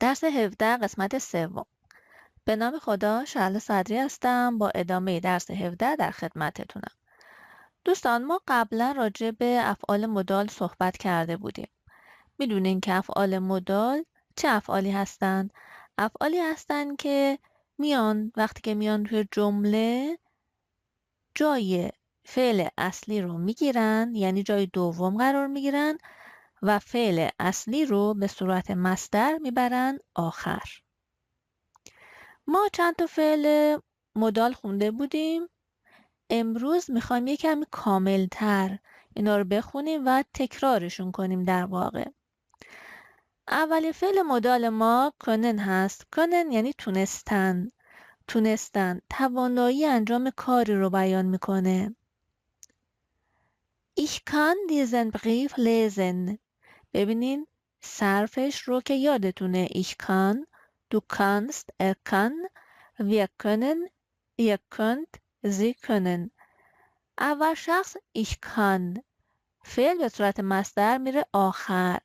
درس 17 قسمت سوم. به نام خدا، شعله صدری هستم. با ادامه درس 17 در خدمتتونم. دوستان، ما قبلا راجع به افعال مدال صحبت کرده بودیم. میدونین که افعال مدال چه افعالی هستند؟ افعالی هستند که وقتی که میان توی جمله جای فعل اصلی رو میگیرن، یعنی جای دوم قرار میگیرن و فعل اصلی رو به صورت مصدر میبرن آخر. ما چند تا فعل مدال خونده بودیم. امروز میخوایم یه کمی کاملتر اینا رو بخونیم و تکرارشون کنیم در واقع. اولین فعل مدال ما کنن هست. کنن یعنی تونستن. تونستن توانایی انجام کاری رو بیان میکنه. Ich kann diesen Brief lesen. ببینین صرفش رو که یادتونه. Ich kann, du kannst, kann, wir können, ihr könnt, sie können. اول شخص ich kann. فعل به صورت مصدر میره آخر.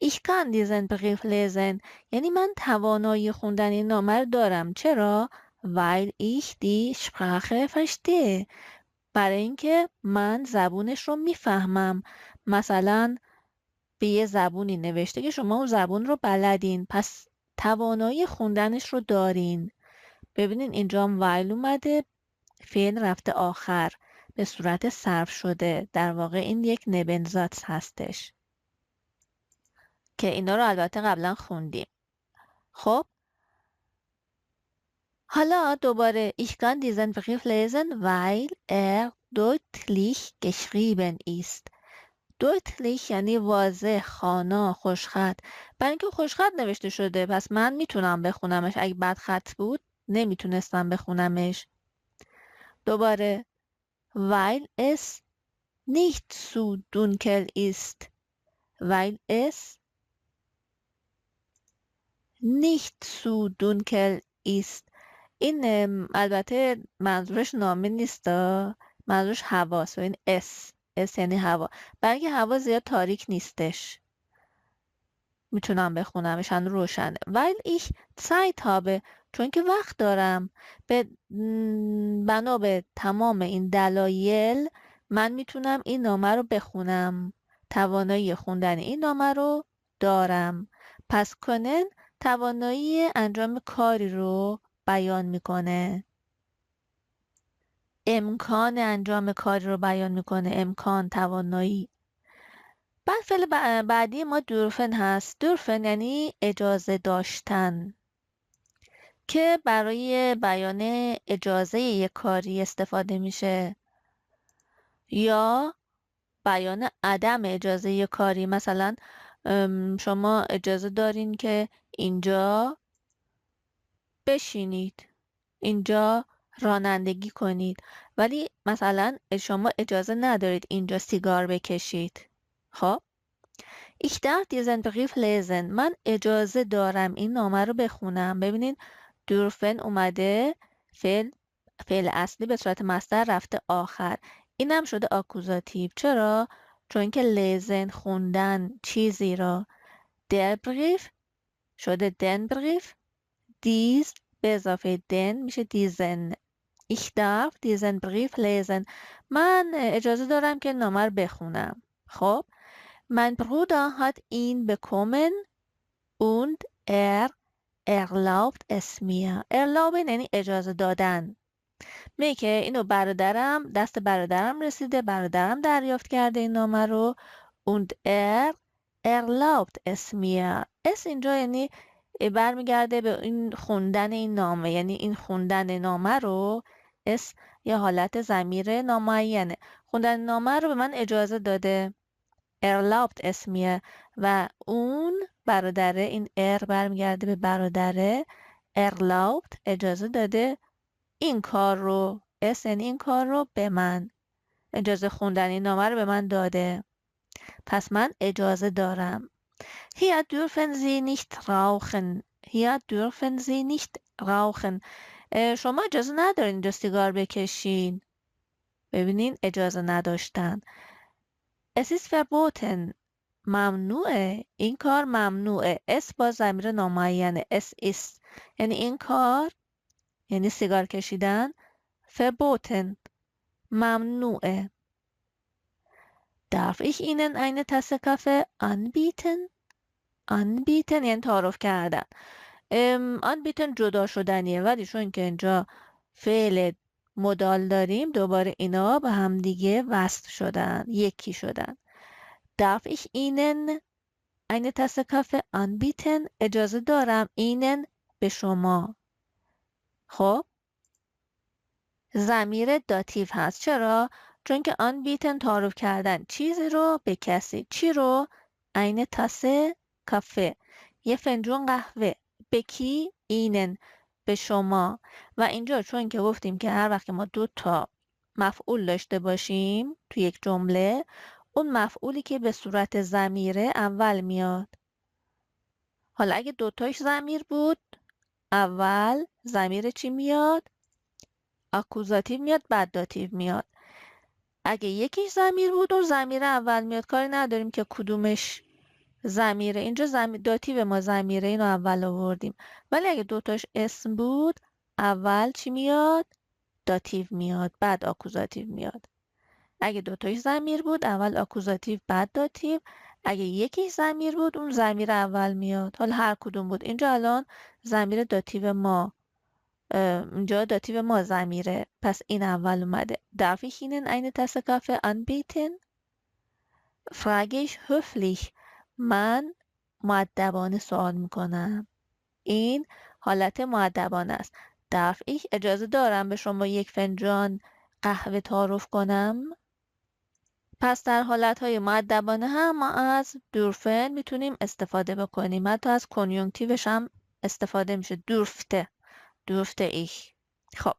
Ich kann diesen Brief lesen. یعنی من توانایی خوندن این نامه رو دارم. چرا؟ weil ich die Sprache verstehe. برای اینکه من زبونش رو میفهمم. مثلا به یه زبونی نوشته که شما اون زبون رو بلدین، پس توانایی خوندنش رو دارین. ببینین اینجا هم ویل اومده، فعل رفته آخر، به صورت صرف شده. در واقع این یک نبنزاتس هستش که اینا رو البته قبلا خوندیم. خب حالا دوباره ich kann diesen Brief lesen, weil deutlich geschrieben ist. deutlich یعنی واضح، خوانا، خوشخط. برای اینکه خوشخط نوشته شده پس من میتونم بخونمش. اگه بد خط بود نمیتونستم بخونمش. دوباره weil es nicht zu dunkel ist. weil es nicht zu dunkel ist. این البته منظورش نامه نیست، منظورش هواست. و این اس یعنی هوا. برای اینکه هوا زیاد تاریک نیستش میتونم بخونمش، هنوز روشنه. weil ich Zeit habe. چون که وقت دارم. بنا به تمام این دلایل من میتونم این نامه رو بخونم. توانایی خوندن این نامه رو دارم. پس کنن توانایی انجام کاری رو بیان میکنه. امکان انجام کاری رو بیان میکنه. امکان، توانایی. بعد فعل بعدی ما دورفن هست. دورفن یعنی اجازه داشتن، که برای بیان اجازه یک کاری استفاده میشه یا بیان عدم اجازه یک کاری. مثلا شما اجازه دارین که اینجا بشینید، اینجا رانندگی کنید، ولی مثلا شما اجازه ندارید اینجا سیگار بکشید. خب Ich darf diesen Brief lesen. من اجازه دارم این نامه رو بخونم. ببینین dürfen اومده، فعل اصلی به صورت مصدر رفته آخر. اینم شده آکوزاتیو. چرا؟ چون که lesen خوندن چیزی را. der Brief شده den Brief. dies به اضافه den میشه diesen. Ich darf diesen Brief lesen. من اجازه دارم که نامه رو بخونم. خب mein Bruder hat ihn bekommen und erlaubt es mir. erlauben یعنی اجازه دادن. میگه که اینو برادرم، دست برادرم رسیده، برادرم دریافت کرده این نامه رو. und erlaubt es mir. اس اینجا یعنی برمیگرده به این خوندن این نامه، یعنی این خوندن نامه رو. اس یه حالت ضمیر نامعینه. خوندن نامه رو به من اجازه داده. erlaubt es mir. و اون برادره، این برمیگرده به برادره. erlaubt اجازه داده این کار رو. اس یعنی این کار رو به من، اجازه خوندن این نامه رو به من داده. پس من اجازه دارم. Hier dürfen Sie nicht rauchen. Hier dürfen Sie nicht rauchen. شما اجازه ندارین اینجا سیگار بکشین. ببینین اجازه نداشتن. Es ist verboten. ممنوعه، این کار ممنوعه. اس با ضمیر نامعینه، اس است، یعنی این کار، یعنی سیگار کشیدن، verboten، ممنوعه. darf ich Ihnen eine Tasse Kaffee anbieten؟ anbieten یعنی تعارف کردن. anbieten جدا شدنیه، ولی چون که اینجا فعل مدال داریم دوباره اینا به هم دیگه وصل شدن، یکی شدن. darf ich Ihnen eine Tasse Kaffee anbieten؟ اجازه دارم Ihnen به شما. خب ضمیر داتیو هست. چرا؟ چون که anbieten تعارف کردن چیزی رو به کسی. چی رو؟ eine Tasse Kaffee، یه فنجون قهوه. به کی؟ Ihnen، به شما. و اینجا چون که گفتیم که هر وقت که ما 2 تا مفعول داشته باشیم تو یک جمله، اون مفعولی که به صورت ضمیره اول میاد. حالا اگه 2 تاش ضمیر بود، اول ضمیر چی میاد؟ آکوزاتیو میاد، بعد داتیو میاد. اگه یکیش ضمیر بود اون ضمیر اول میاد، کاری نداریم که کدومش ضمیره. اینجا داتیو ما ضمیره، اینو اول آوردیم. ولی اگه 2 تاش اسم بود، اول چی میاد؟ داتیو میاد، بعد آکوزاتیو میاد. اگه 2 تاش ضمیر بود، اول آکوزاتیو بعد داتیو. اگه یکیش ضمیر بود اون ضمیر اول میاد. حالا هر کدوم بود. اینجا الان ضمیر داتیو ما، اینجا داتیو ما ضمیره، پس این اول اومده. darf ich Ihnen eine Tasse Kaffee anbieten؟ frage ich höflich، من مؤدبانه سوال میکنم. این حالت مؤدبانه است. darf ich اجازه دارم به شما یک فنجان قهوه تعارف کنم؟ پس در حالتهای مؤدبانه هم ما از دورفن میتونیم استفاده بکنیم. حتی از کنیونکتیوش هم استفاده میشه. دورفته ایش. خب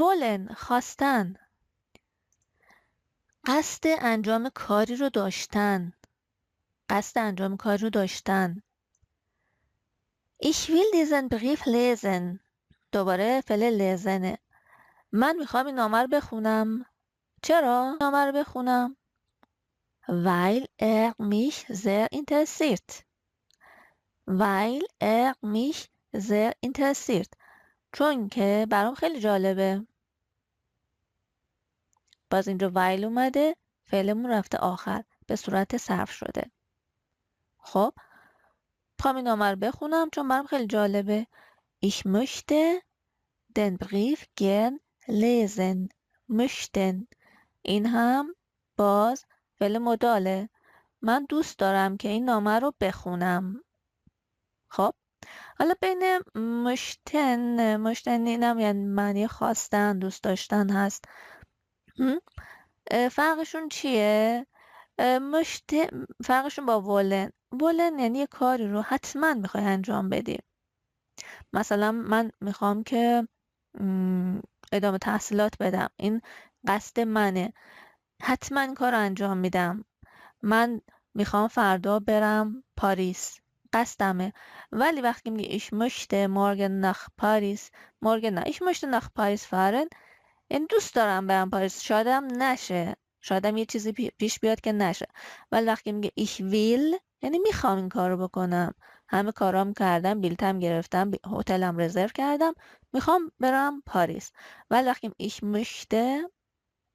wollen خواستن، قصد انجام کاری رو داشتن. قصد انجام کاری رو داشتن. Ich will diesen Brief lesen. دوباره فعل lesen. من میخوام این نامه رو بخونم. چرا نامه رو بخونم؟ Weil mich sehr interessiert. Weil mich sehr interessiert. چون که برام خیلی جالبه. باز اینجا وایل اومده، فعلمون رفته آخر، به صورت صرف شده. خب میخوام این نامه رو بخونم چون برام خیلی جالبه. Ich möchte den Brief gern lesen. möchten، این هم باز فعل مداله. من دوست دارم که این نامه رو بخونم. خب حالا بین مشتن اینم یعنی معنی خواستن، دوست داشتن هست. فرقشون چیه؟ فرقشون با ولن یعنی یه کاری رو حتما میخوای انجام بدی. مثلا من میخوام که ادامه تحصیلات بدم، این قصد منه، حتما این کار رو انجام میدم. من میخوام فردا برم پاریس، قصدمه. ولی وقتی میگه ich möchte morgen nach Paris، morgen نه ich möchte nach Paris fahren، این دوست دارم برم پاریس، شادم نشه، شادم یه چیزی پیش بیاد که نشه. ولی وقتی میگه ich will یعنی میخوام این کار رو بکنم، همه کارام کردم، بیلتم گرفتم، هتلم رزرو کردم، میخوام برم پاریس. ولی وقتی ich möchte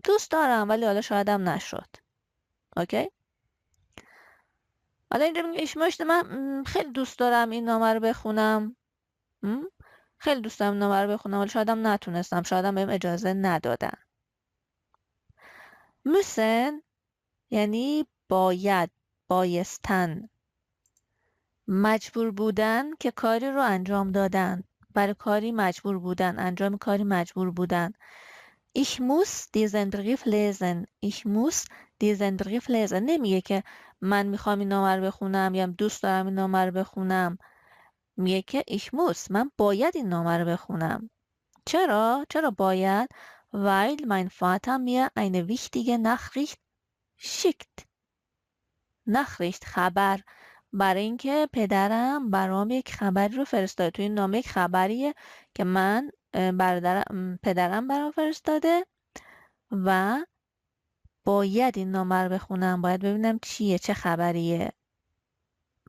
دوست دارم ولی حالا شایدم نشد. اوکی؟ حالا اینجا میگه ich möchte، من خیلی دوست دارم این نامه رو بخونم، خیلی دوست دارم نامه رو بخونم ولی شایدم نتونستم، شایدم بهم اجازه ندادن. müssen یعنی باید، بایستن. مجبور بودن که کاری رو انجام دادن، برای کاری مجبور بودن، انجام کاری مجبور بودن. Ich muss diesen Brief lesen. Ich muss diesen Brief lesen. نمیگه که من میخوام این نامه رو بخونم یا دوست دارم این نامه رو بخونم. میگه که ich muss، من باید این نامه رو بخونم. چرا باید؟ Weil mein Vater mir eine wichtige Nachricht schickt. Nachricht خبر، برای اینکه پدرم برام یک خبری رو فرستاده. توی این نامه یک خبریه که پدرم برام فرستاده و باید این نامه رو بخونم، باید ببینم چیه، چه خبریه،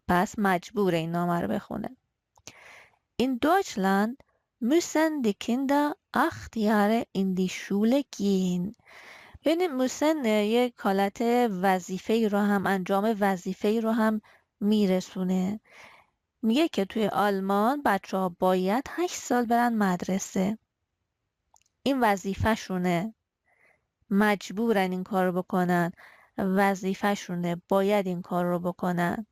پس مجبور این نامه رو بخونه. In Deutschland müssen die Kinder 8 Jahre in die Schule gehen. ببینید müssen یک حالت وظیفه‌ای رو هم، انجام وظیفه‌ای رو هم میرسونه. میگه که توی آلمان بچه ها باید 8 سال برن مدرسه. این وظیفه شونه، مجبورن این کار رو بکنن، وظیفه شونه، باید این کار رو بکنن،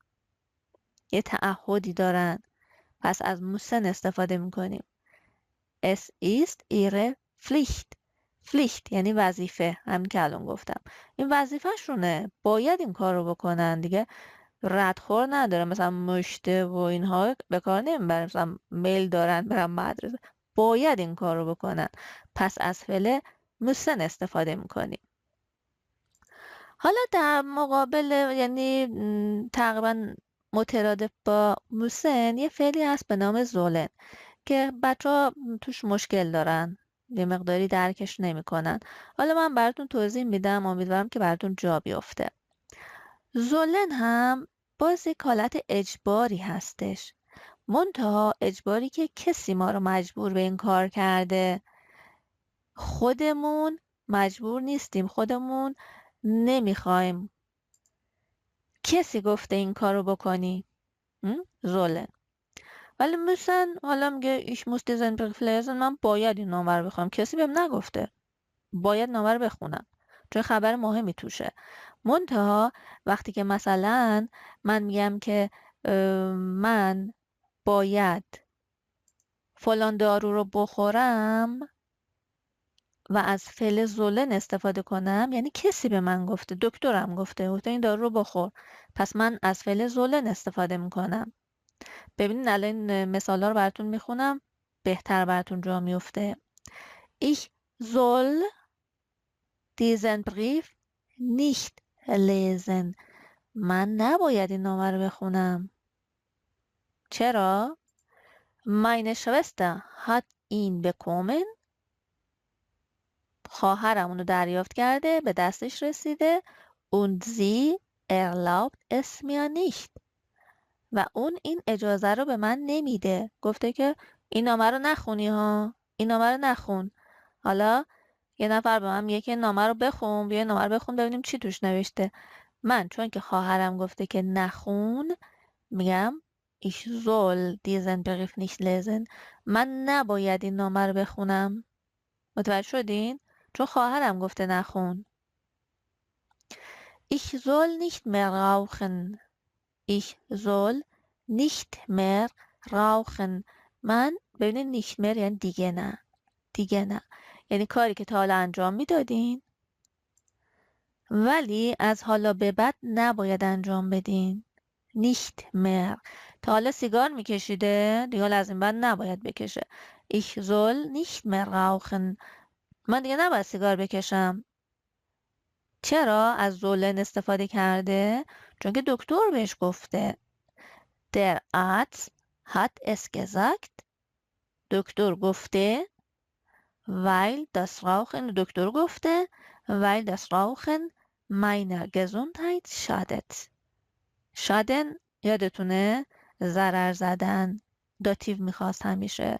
یه تعهدی دارن، پس از موسن استفاده میکنیم. Es ist ihre Pflicht. Pflicht یعنی وظیفه، همین که الان گفتم، این وظیفه شونه، باید این کار رو بکنن دیگه، ردخور نداره، مثلا مشته و اینها به کار نمیبرن، مثلا میل دارن برن مدرسه، باید این کار رو بکنن، پس از فعل موسن استفاده میکنیم. حالا در مقابل، یعنی تقریبا مترادف با موسن، یه فعلی هست به نام زولن که بچه ها توش مشکل دارن، یه مقداری درکش نمیکنن. حالا من براتون توضیح میدم، امیدوارم که براتون جا بیفته. زولن هم باز یک حالت اجباری هستش، منتها اجباری که کسی ما رو مجبور به این کار کرده، خودمون مجبور نیستیم، خودمون نمیخوایم، کسی گفته این کارو بکنی. زولن. ولی مثلا حالا میگه ich muss diesen Brief lesen، من باید این نامه رو بخونم، کسی بهم نگفته، باید نامه رو بخونم چون خبر مهمی توشه. منتها وقتی که مثلا من میگم که من باید فلان دارو رو بخورم و از فعل زولن استفاده کنم، یعنی کسی به من گفته، دکترم گفته این دارو رو بخور، پس من از فعل زولن استفاده میکنم. ببینید الان این مثالا رو براتون میخونم، بهتر براتون جا میفته. Ich soll diesen Brief nicht lesen. من نباید این نامه رو بخونم. چرا؟ Meine Schwester hat ihn bekommen. خواهرم اونو دریافت کرده، به دستش رسیده. Und sie erlaubt es mir nicht. و اون این اجازه رو به من نمیده، گفته که این نامه رو نخونی ها، این نامه رو نخون. حالا یه نفر به من میگه که نامه رو بخون، بیا نامه رو بخون ببینیم چی توش نوشته. من چون که خواهرم گفته که نخون، میگم ich soll diesen Brief nicht lesen. من نباید این نامه رو بخونم. متوجه شدین؟ چون خواهرم گفته نخون. Ich soll nicht mehr rauchen. Ich soll nicht mehr rauchen. من ببینید nicht mehr یعنی دیگه نه، دیگه نه، یعنی کاری که تا حالا انجام میدادین ولی از حالا به بعد نباید انجام بدین. nicht mehr. تا حالا سیگار میکشیده، دیگه حالا از این بعد نباید بکشه. Ich soll nicht mehr rauchen. من دیگه نباید سیگار بکشم. چرا از زولن استفاده کرده؟ چون که دکتر بهش گفته. Der Arzt hat es gesagt. دکتر گفته weil das Rauchen، دکتر گفته weil das Rauchen meiner Gesundheit schadet. schaden یادتونه ضرر زدن، داتیو میخواست همیشه،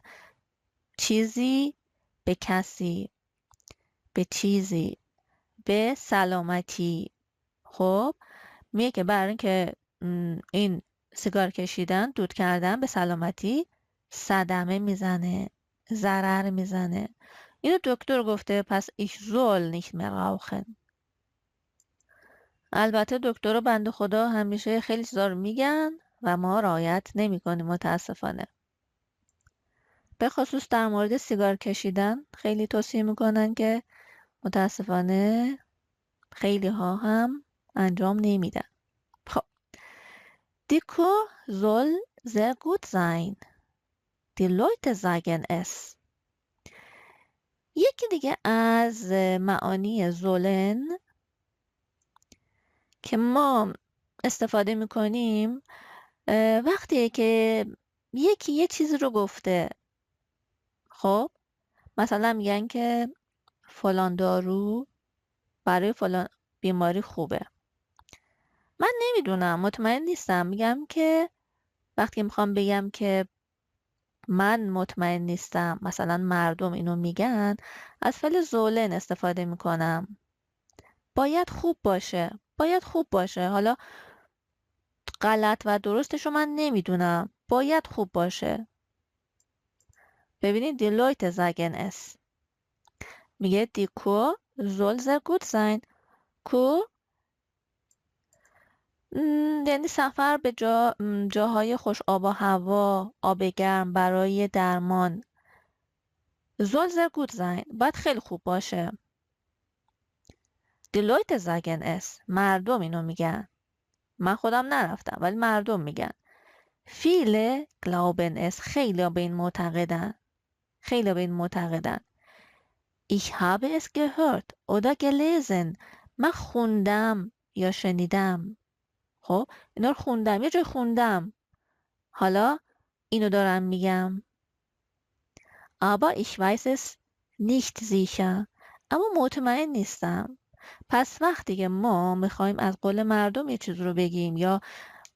چیزی به کسی، به چیزی، به سلامتی. خب میگه که برای اینکه این سیگار کشیدن، دود کردن به سلامتی صدمه میزنه، ضرر میزنه. اینو دکتر گفته، پس ich soll nicht mehr rauchen. البته دکتر و بنده خدا همیشه خیلی چیزا رو میگن و ما رعایت نمی‌کنیم متاسفانه. به خصوص در مورد سیگار کشیدن خیلی توصیه میکنن که متاسفانه خیلی ها هم انجام نمیدن. خب Die Kuh soll sehr gut sein. Die Leute sagen es. یکی دیگه از معانی زولن که ما استفاده میکنیم وقتی که یکی یه چیزی رو گفته، خب مثلا میگن که فلان دارو برای فلان بیماری خوبه. من نمیدونم، مطمئن نیستم. میگم که وقتی میخوام بگم که من مطمئن نیستم، مثلا مردم اینو میگن، از فعل زولن استفاده میکنم. باید خوب باشه، باید خوب باشه. حالا غلط و درستشو من نمیدونم، باید خوب باشه. ببینید دیلویت زاگن اس میگه die Kur soll sehr gut sein. کور یعنی سفر به جاهای خوش آب و هوا، آب گرم برای درمان. soll sehr gut sein باید خیلی خوب باشه. die Leute sagen es مردم اینو میگن. من خودم نرفتم ولی مردم میگن. viele glauben es خیلی به این معتقدن. خیلی به این معتقدن. Ich habe es gehört oder gelesen من خوندم یا شنیدم. خب اینا رو خوندم، یه جای خوندم، حالا اینو دارم میگم. aber ich weiß es nicht sicher اما مطمئن نیستم. پس وقتی که ما میخوایم از قول مردم یه چیز رو بگیم یا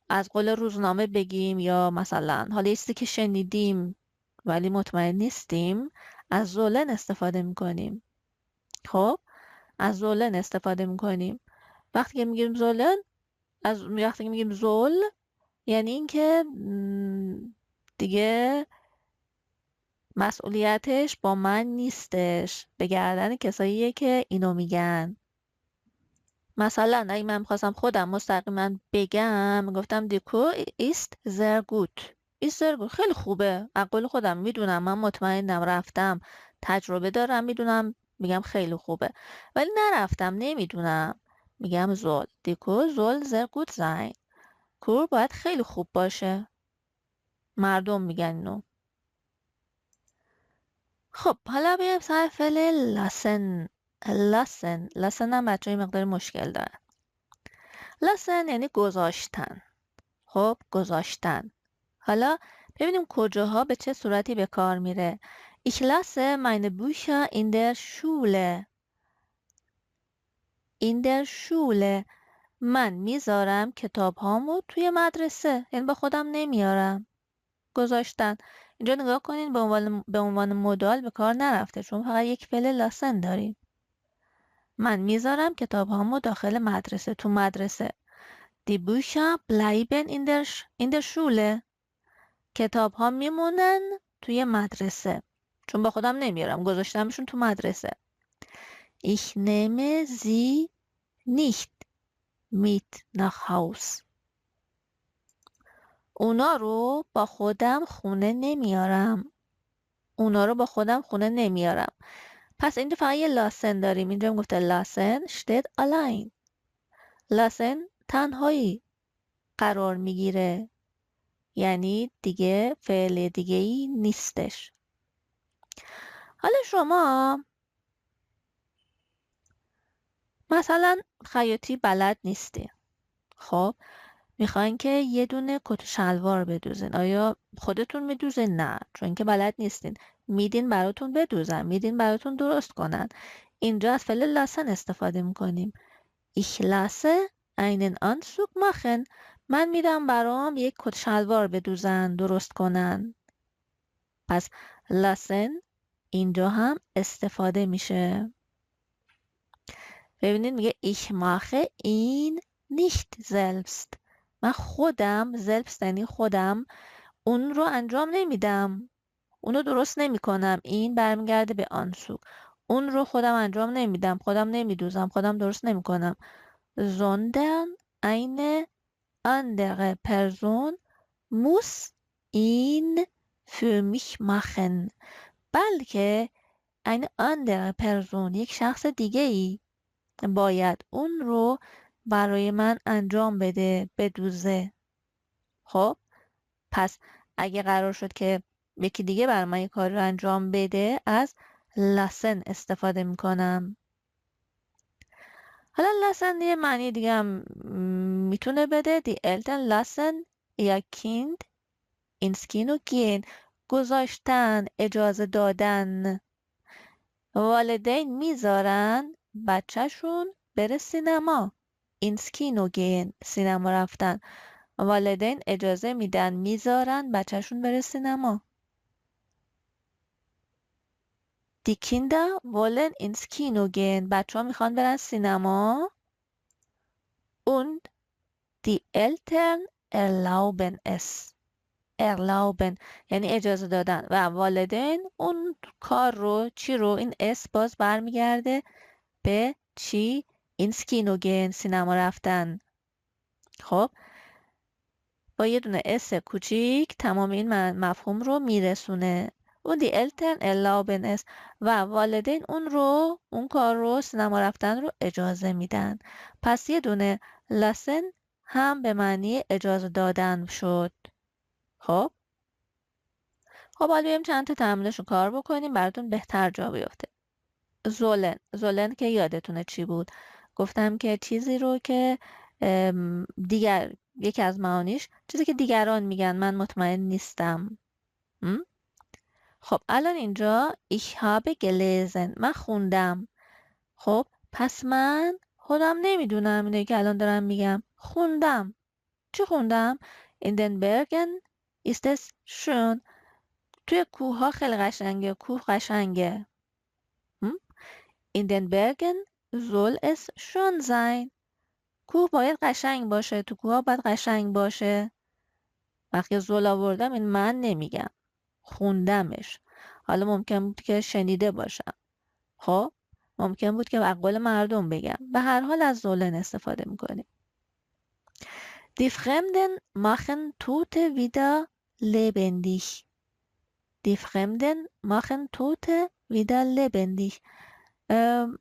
از قول روزنامه بگیم یا مثلا حالا یه چیزی که شنیدیم ولی مطمئن نیستیم، از زولن استفاده میکنیم. خب از زولن استفاده میکنیم. وقتی که میگیم زولن، وقتی که میگیم زول یعنی اینکه دیگه مسئولیتش با من نیستش، به گردن کساییه که اینو میگن. مثلا اگه من میخواستم خودم مستقیما بگم، گفتم دیکو ایست زرگوت. ایست زرگوت خیلی خوبه، از قول خودم میدونم، من مطمئنم، رفتم، تجربه دارم، میدونم، میگم خیلی خوبه. ولی نرفتم، نمیدونم، میگم زول. دیکو زول زرگوت زین. کور باید خیلی خوب باشه. مردم میگن اینو. خب حالا بیایم سر فعل لسن. لسن هم بچه های مقدار مشکل داره. لسن یعنی گذاشتن. خب گذاشتن. حالا ببینیم کجاها به چه صورتی به کار میره. Ich lasse meine Bücher in der Schule. In der Schule. من میذارم کتاب هامو توی مدرسه، یعنی با خودم نمیارم. گذاشتن. اینجا نگاه کنین به عنوان مدال به کار نرفته، چون فقط یک فعل لاسن داریم. من میذارم کتاب هامو داخل مدرسه، تو مدرسه. Die Bücher bleiben in der Schule. کتاب ها میمونن توی مدرسه، چون با خودم نمیارم، گذاشتمشون تو مدرسه. Ich nehme sie nicht mit nach Haus. اونا رو با خودم خونه نمیارم. اونا رو با خودم خونه نمیارم. پس اینجا فقط یه لاسن داریم. اینجا هم گفته لاسن steht allein. لاسن تنهایی قرار میگیره، یعنی دیگه فعل دیگه ای نیستش. حالا شما مثلا خیاطی بلد نیستی، خب میخواین که یه دونه کت و شلوار بدوزین. آیا خودتون میدوزین؟ نه، چون که بلد نیستین. میدین براتون بدوزن، میدین براتون درست کنن. اینجا از فعل لاسن استفاده میکنیم. Ich lasse einen Anzug machen. من میدم برام یک کت شلوار بدوزن، درست کنن. پس لاسن اینجا هم استفاده میشه. ببینید میگه ich mache ihn nicht selbst. من خودم، selbst یعنی خودم، اون رو انجام نمیدم، اون رو درست نمی کنم. این برمیگرده به آنسوگ. اون رو خودم انجام نمیدم، خودم نمیدوزم، خودم درست نمی کنم. sondern eine andere Person muss ihn für mich machen. بلکه eine andere Person، یک شخص دیگه ای باید اون رو برای من انجام بده، بدوزه. خب پس اگه قرار شد که یکی دیگه برای من یک کار رو انجام بده، از لسن استفاده میکنم. حالا لسن یه معنی دیگه هم میتونه بده. Die Eltern lassen ihr Kind ins Kino gehen. گذاشتن، اجازه دادن. والدین میذارن بچهشون بره سینما. اینس کینو گین، سینما رفتن. والدین اجازه میدن، میذارن بچهشون بره سینما. Die Kinder wollen ins Kino gehen. بچه ها میخوان برن سینما. Und die Eltern erlauben es. Erlauben یعنی اجازه دادن و والدین اون کار رو، چی رو، این اس باز برمیگرده به چی؟ ins Kino gehen، سینما رفتن. خب با یه دونه اس کوچیک تمام این مفهوم رو میرسونه. اون دی Eltern erlauben es و والدین اون کار رو، سینما رفتن رو اجازه میدن. پس یه دونه لسن هم به معنی اجازه دادن شد. خب حالا بیایم چند تا تمرینش رو کار بکنیم براتون بهتر جا بیفته. زولن که یادتونه چی بود؟ گفتم که چیزی رو که یکی از معانیش چیزی که دیگران میگن من مطمئن نیستم. خب الان اینجا ich habe gelesen، من خوندم. خب پس من خودم نمیدونم اینه که الان دارم میگم. خوندم. چی خوندم؟ In den Bergen ist es schön. توی کوه ها خیلی قشنگه. کوه قشنگه. In den Bergen soll es schön sein. کوه باید قشنگ باشه. تو کوه ها باید قشنگ باشه. وقتی زول آوردم این من نمیگم. خوندمش. حالا ممکن بود که شنیده باشم. خب ممکن بود که به قول مردم بگم. به هر حال از زولن استفاده میکنیم. Die Fremden machen Tote wieder lebendig. Die Fremden machen Tote wieder lebendig.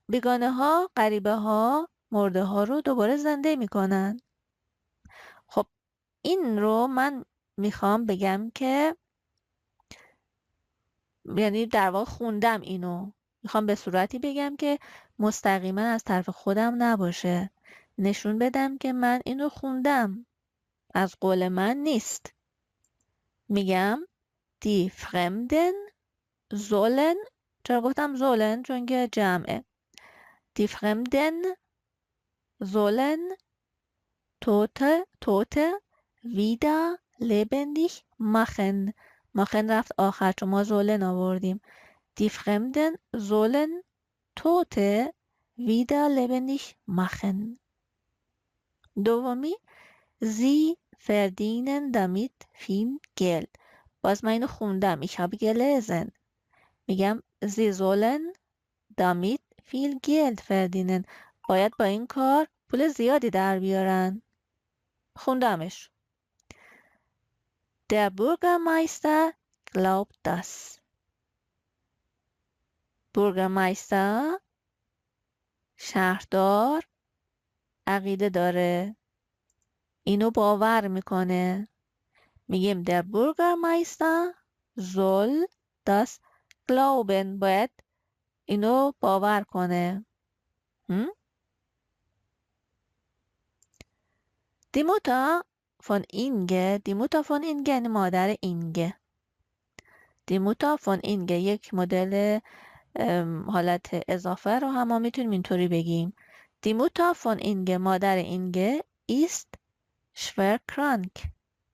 بیگانه ها، غریبه ها مرده ها رو دوباره زنده میکنن. خب این رو من میخوام بگم که یعنی در واقع خوندم اینو. میخوام به صورتی بگم که مستقیما از طرف خودم نباشه. نشون بدم که من اینو خوندم. از قول من نیست. میگم die Fremden sollen، چرا گفتم sollen؟ چون که جمعه. die Fremden sollen Tote wieder lebendig machen. machen رفت آخر چون ما sollen آوردیم. Die Fremden sollen Tote wieder lebendig machen. دومی Sie verdienen damit viel Geld. باز من اینو خوندم. Ich habe gelesen. میگم Sie sollen damit viel Geld verdienen. باید با این کار پول زیادی در بیارن. خوندمش. Der Bürgermeister glaubt das. Bürgermeister شهردار عقیده داره. اینو باور میکنه. میگیم der Bürgermeister soll das glauben. باید اینو باور کنه. Die Mutter von Inge. Die Mutter von Inge یعنی مادر اینگه. Die Mutter von Inge یک مدل حالت اضافه رو هم ما میتونیم اینطوری بگیم. Die Mutter von Inge مادر اینگه ist schwer krank.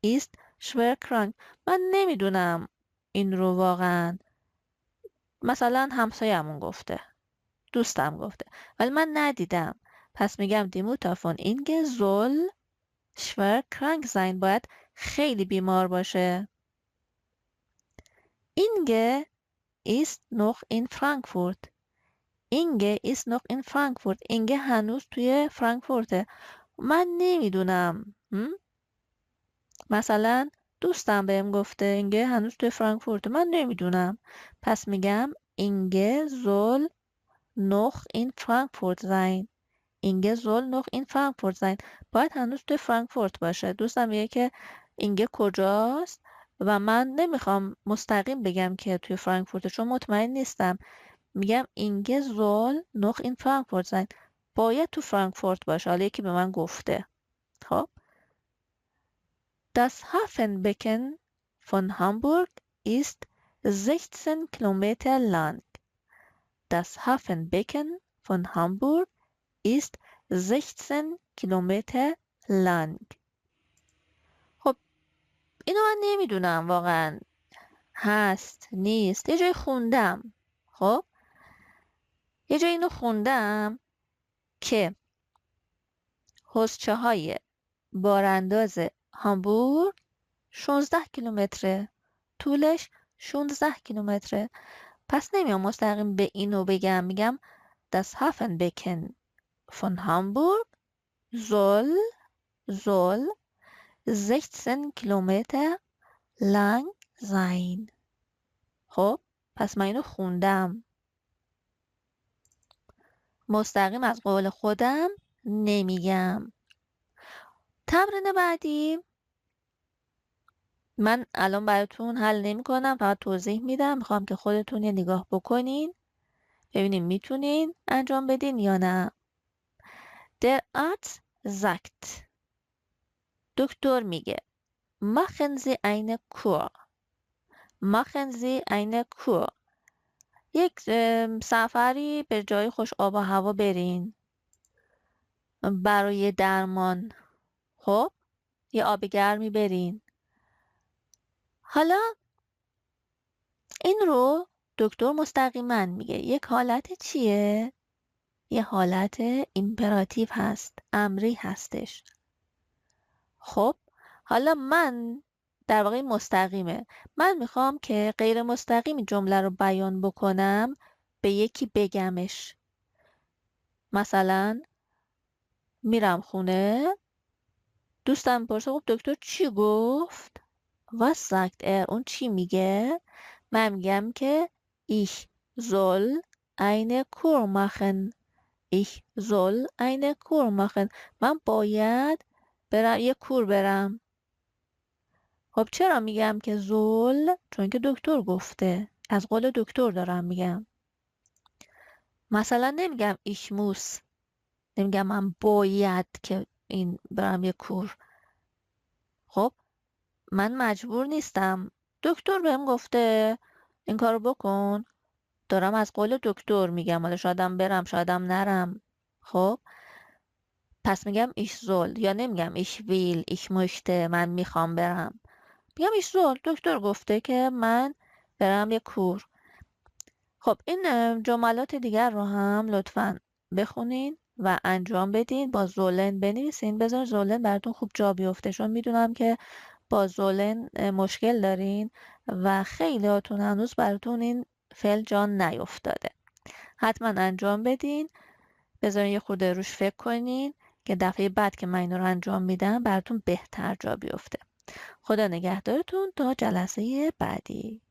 ist schwer krank. من نمیدونم این رو واقعا. مثلا همسایه‌مون گفته. دوستم گفته. ولی من ندیدم. پس میگم die Mutter von Inge soll schwer krank sein. باید خیلی بیمار باشه. Inge ist noch in Frankfurt. Inge ist noch in Frankfurt. Inge هنوز توی فرانکفورته. من نمیدونم. مثلا دوستم بهم گفته اینگه هنوز توی فرانکفورته. من نمیدونم. پس میگم Inge soll noch in Frankfurt sein. Inge soll noch in Frankfurt sein. باید هنوز توی فرانکفورت باشه. دوستم میگه که اینگه کجاست و من نمیخوام مستقیم بگم که توی فرانکفورت چون مطمئن نیستم. میگم Inge soll noch in Frankfurt sein. باید تو فرانکفورت باشه. حالا یکی به من گفته. خب Das Hafenbecken von Hamburg ist 16 Kilometer lang. Das Hafenbecken von Hamburg ist 16 کیلومتر lang. خب اینو من نمیدونم واقعا هست نیست، یه جای خوندم. خب یه جای اینو خوندم که حوضچه های بارانداز هامبورگ 16 کیلومتره، طولش 16 کیلومتره. پس نمیام مستقیم به اینو بگم، میگم Das Hafenbecken von Hamburg soll 16 کیلومتر lang sein. خب پس من اینو خوندم، مستقیم از قول خودم نمیگم. تمرین بعدی من الان براتون حل نمی کنم، فقط توضیح میدم، میخوام که خودتون یه نگاه بکنین ببینیم میتونین انجام بدین یا نه. Der Arzt sagt، دکتر میگه machen Sie eine Kur. machen Sie eine Kur. یک سفری به جای خوش آب و هوا برین برای درمان. خب یه آب گرمی برین. حالا این رو دکتر مستقیما میگه یک حالت چیه؟ یه حالت ایمپراتیو هست، امری هستش. خب حالا من در واقع مستقیمه، من میخوام که غیر مستقیم جمله رو بیان بکنم، به یکی بگمش. مثلا میرم خونه، دوستم پرسه خب دکتر چی گفت؟ Was sagt er؟ اون چی میگه؟ من میگم که ich soll eine Kur machen. Ich soll eine Kur machen. من باید برم یه کور برم. خب چرا میگم که زول؟ چون که دکتر گفته، از قول دکتر دارم میگم. مثلا نمیگم ich muss، نمیگم من باید که این برم یه کور. خب من مجبور نیستم، دکتر بهم گفته این کارو بکن، دارم از قول دکتر میگم، حالا شایدم برم شایدم نرم. خب پس میگم ich soll، یا نمیگم ich will ich möchte، من میخوام برم، میگم ich soll، دکتر گفته که من برم یه کور. خب این جملات دیگر رو هم لطفاً بخونین و انجام بدین. با زولن بنویسین، بذار زولن براتون خوب جا بیفته، چون میدونم که با زولن مشکل دارین و خیلی هاتون هنوز براتون این فعل جان نیفتاده. حتما انجام بدین، بذارین یه خورده روش فکر کنین که دفعه بعد که من این رو انجام میدم براتون بهتر جا بیفته. خدا نگهدارتون تا جلسه بعدی.